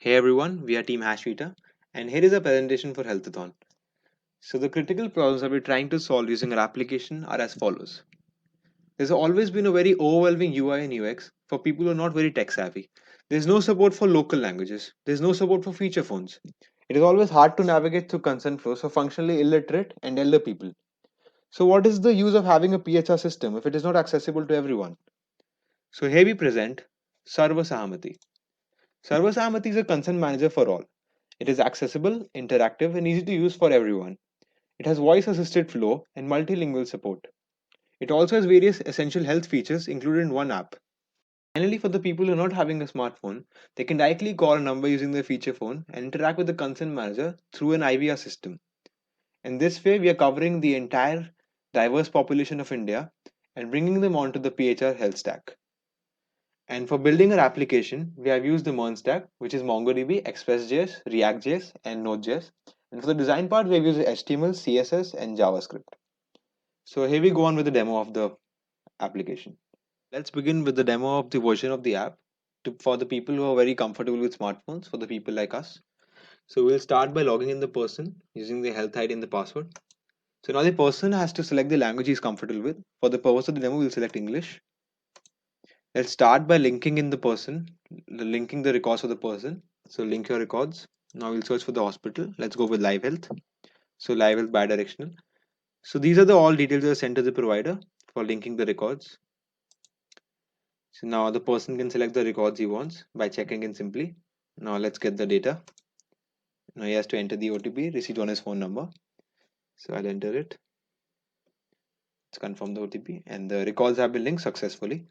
Hey everyone, we are Team Hashvita, and here is a presentation for Healthathon. So the critical problems that we're trying to solve using our application are as follows. There's always been a very overwhelming UI and UX for people who are not very tech savvy. There's no support for local languages. There's no support for feature phones. It is always hard to navigate through consent flows for functionally illiterate and elder people. So what is the use of having a PHR system if it is not accessible to everyone? So here we present Sarva Sahamati. Sarva Sahamati is a consent manager for all. It is accessible, interactive, and easy to use for everyone. It has voice assisted flow and multilingual support. It also has various essential health features included in one app. Finally, for the people who are not having a smartphone, they can directly call a number using their feature phone and interact with the consent manager through an IVR system. In this way, we are covering the entire diverse population of India and bringing them onto the PHR health stack. And for building our application, we have used the MERN stack, which is MongoDB, Express.js, React.js, and Node.js. And for the design part, we have used HTML, CSS, and JavaScript. So here we go on with the demo of the application. Let's begin with the demo of the version of the app for the people who are very comfortable with smartphones, for the people like us. So we'll start by logging in the person using the health ID and the password. So now the person has to select the language he's comfortable with. For the purpose of the demo, we'll select English. Let's start by linking in the person, linking the records of the person. So link your records. Now we'll search for the hospital. Let's go with Live Health. So Live Health bidirectional. So these are the all details that are sent to the provider for linking the records. So now the person can select the records he wants by checking in simply. Now let's get the data. Now he has to enter the OTP received on his phone number. So I'll enter it. Let's confirm the OTP and the records have been linked successfully.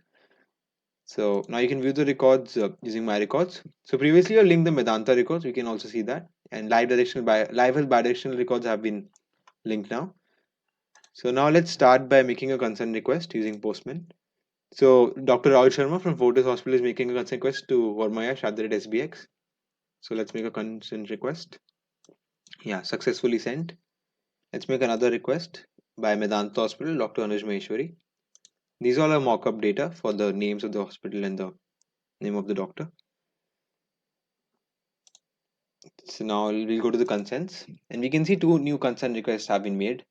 So now you can view the records using my records. So previously I linked the Medanta records. We can also see that. And live health bidirectional records have been linked now. So now let's start by making a consent request using Postman. So Dr. Rahul Sharma from Fortis Hospital is making a consent request to Varmaya@SBX. So let's make a consent request. Yeah, successfully sent. Let's make another request by Medanta Hospital, Dr. Anuj Maheshwari. These all are mock-up data for the names of the hospital and the name of the doctor. So now we'll go to the consents and we can see two new consent requests have been made.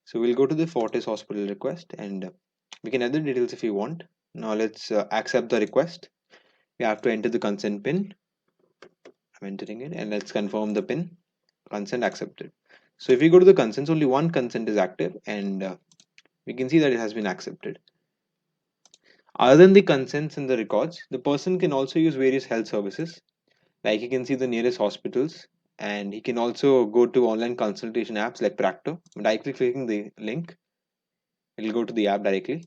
So we'll go to the Fortis Hospital request and we can add the details if you want. Now let's accept the request. We have to enter the consent pin. I'm entering it and let's confirm the pin. Consent accepted. So if we go to the consents, only one consent is active and we can see that it has been accepted. Other than the consents and the records, the person can also use various health services. Like he can see the nearest hospitals and he can also go to online consultation apps like Practo. By clicking the link, it'll go to the app directly.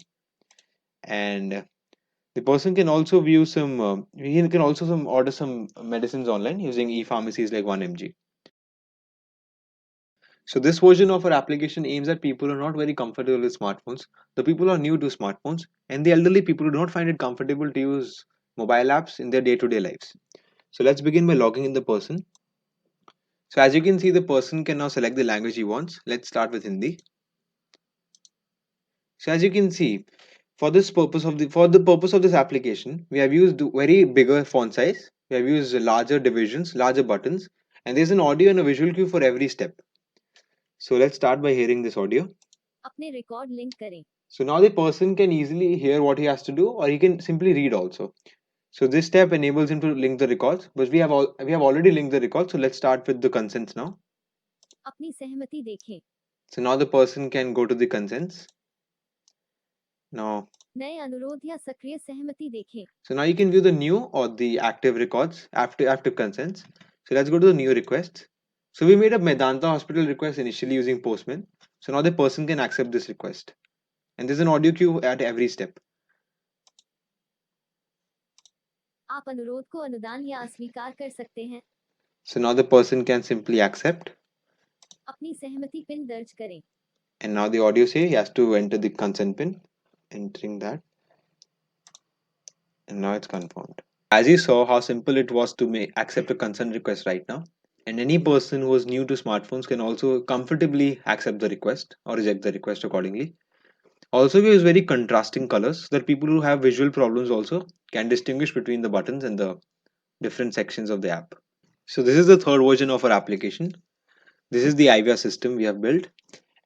And the person can also view some, he can also order some medicines online using e-pharmacies like 1mg. So this version of our application aims at people who are not very comfortable with smartphones, the people who are new to smartphones, and the elderly people who don't find it comfortable to use mobile apps in their day-to-day lives. So let's begin by logging in the person. So as you can see, the person can now select the language he wants. Let's start with Hindi. So as you can see, for the purpose of this application, we have used very bigger font size. We have used larger divisions, larger buttons, and there's an audio and a visual cue for every step. So let's start by hearing this audio. अपने record link करें. So now the person can easily hear what he has to do, or he can simply read also. So this step enables him to link the records, but we have already linked the records. So let's start with the consents now. अपनी सहमति देखें. So now the person can go to the consents. Now, नए अनुरोध या सक्रिय सहमति देखें. So now you can view the new or the active records, active consents. So let's go to the new requests. So we made a Medanta hospital request initially using Postman. So now the person can accept this request. And there's an audio cue at every step. आप अनुरोध को अनुदान या अस्वीकार कर सकते हैं. So now the person can simply accept. अपनी सहमति पिन दर्ज करें. And now the audio say he has to enter the consent pin, entering that. And now it's confirmed. As you saw how simple it was to accept a consent request right now. And any person who is new to smartphones can also comfortably accept the request or reject the request accordingly. Also, we use very contrasting colors so that people who have visual problems also can distinguish between the buttons and the different sections of the app. So this is the third version of our application. This is the IVIA system we have built,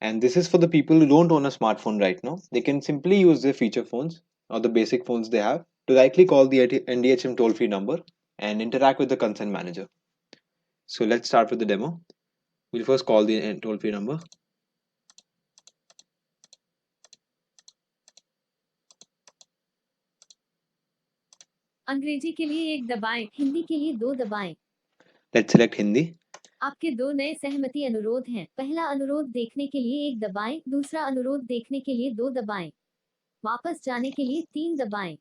and this is for the people who don't own a smartphone right now. They can simply use their feature phones or the basic phones they have to directly call the NDHM toll-free number and interact with the consent manager. So let's start with the demo. We'll first call the toll-free number. अंग्रेजी के लिए 1 दबाएं, हिंदी के लिए 2 दबाएं। Let's select Hindi. आपके 2 नए सहमति अनुरोध हैं। पहला अनुरोध देखने के लिए 1 दबाएं, दूसरा अनुरोध देखने के लिए 2 दबाएं। वापस जाने के लिए 3 दबाएं।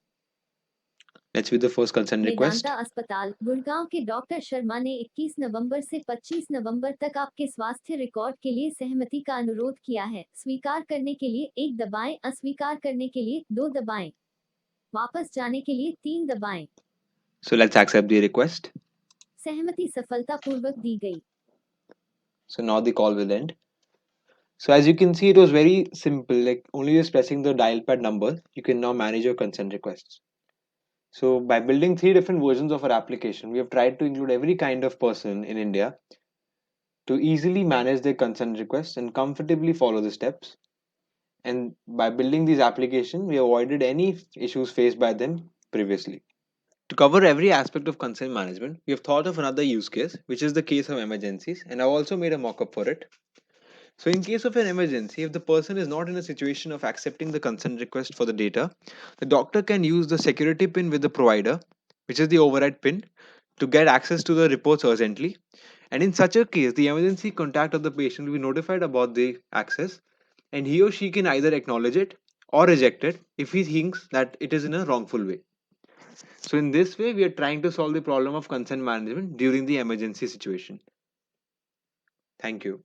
Let's view the first consent request. Medanta अस्पताल, गुड़गांव के डॉक्टर शर्मा ने 21 नवंबर से 25 नवंबर तक आपके स्वास्थ्य रिकॉर्ड के लिए सहमति का अनुरोध किया है। स्वीकार करने के लिए 1 दबाएं, अस्वीकार करने के लिए 2 दबाएं। वापस जाने के लिए 3 दबाएं। So let's accept the request. सहमति सफलतापूर्वक दी गई। So now the call will end. So as you can see, it was very simple, like only just pressing the dial pad number, you can now manage your consent requests. So by building 3 different versions of our application, we have tried to include every kind of person in India to easily manage their consent requests and comfortably follow the steps. And by building these applications, we avoided any issues faced by them previously. To cover every aspect of consent management, we have thought of another use case, which is the case of emergencies, and I've also made a mock-up for it. So in case of an emergency, if the person is not in a situation of accepting the consent request for the data, the doctor can use the security pin with the provider, which is the override pin, to get access to the reports urgently. And in such a case, the emergency contact of the patient will be notified about the access, and he or she can either acknowledge it or reject it if he thinks that it is in a wrongful way. So in this way, we are trying to solve the problem of consent management during the emergency situation. Thank you.